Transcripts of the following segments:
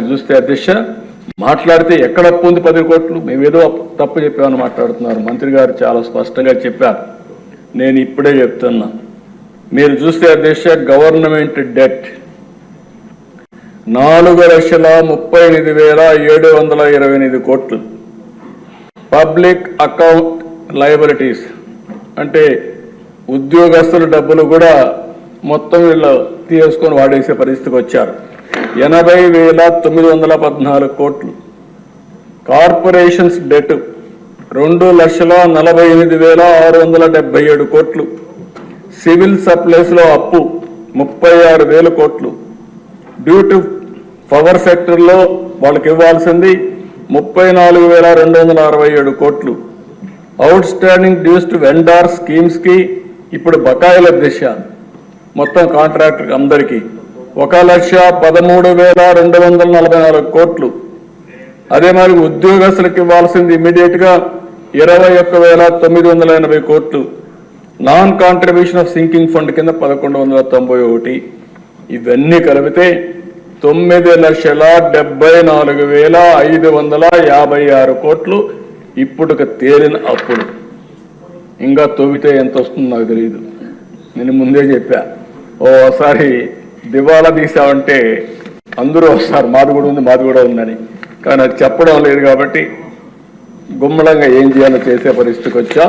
మీరు చూస్తే అధ్యక్ష మాట్లాడితే ఎక్కడ అప్పు ఉంది 10 కోట్లు, మేమేదో తప్పు చెప్పామని మాట్లాడుతున్నారు. మంత్రి గారు చాలా స్పష్టంగా చెప్పారు. నేను ఇప్పుడే చెప్తున్నా, మీరు చూస్తే అధ్యక్ష గవర్నమెంట్ డెట్ 4,38,728 కోట్లు, పబ్లిక్ అకౌంట్ లయబిలిటీస్ అంటే ఉద్యోగస్తుల డబ్బులు కూడా మొత్తం వీళ్ళు తీసుకొని వాడేసే పరిస్థితికి వచ్చారు, 80,914 కోట్లు. కార్పొరేషన్స్ డెట్ 2,48,677 కోట్లు. సివిల్ సప్లైస్లో అప్పు 36,000 కోట్లు. డ్యూ టు పవర్ సెక్టర్లో వాళ్ళకి ఇవ్వాల్సింది 34,267 కోట్లు. Outstanding dues to vendor స్కీమ్స్కి ఇప్పుడు బకాయిల దిశ మొత్తం కాంట్రాక్టర్ అందరికీ 1,13,244 కోట్లు. అదే మరి ఉద్యోగస్తులకు ఇవ్వాల్సింది ఇమ్మీడియట్గా 21,980 కోట్లు. Non contribution of sinking fund కింద 1,191. ఇవన్నీ కలిపితే 9,74,556 కోట్లు ఇప్పుడు తేలిన అప్పులు. ఇంకా తవ్వితే ఎంత వస్తుందో నాకు తెలియదు. నేను ముందే చెప్పా, ఓసారి దివాలా తీసామంటే అందరూ వస్తారు, మాది కూడా ఉందని. కానీ అది చెప్పడం లేదు కాబట్టి గుమ్మలంగా ఏం చేయాలో చేసే పరిస్థితికి వచ్చా.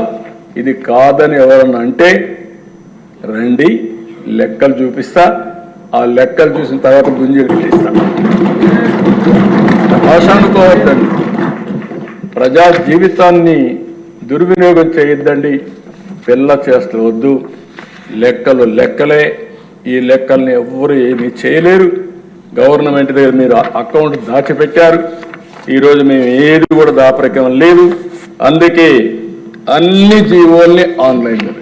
ఇది కాదని ఎవరన్నా అంటే రండి, లెక్కలు చూపిస్తా. ఆ లెక్కలు చూసిన తర్వాత గుంజీలు తీస్తా. భాషానుకోవద్దండి, ప్రజా జీవితాన్ని దుర్వినియోగం చేయొద్దండి. పిల్ల చేస్తూ వద్దు. లెక్కలు లెక్కలే. ఈ లెక్కల్ని ఎవ్వరు ఏమీ చేయలేరు. గవర్నమెంట్ దగ్గర మీరు అకౌంట్ దాచిపెట్టారు. ఈరోజు మేము ఏది కూడా దాపరికం లేదు. అందుకే అన్ని జీవోల్ని ఆన్లైన్లో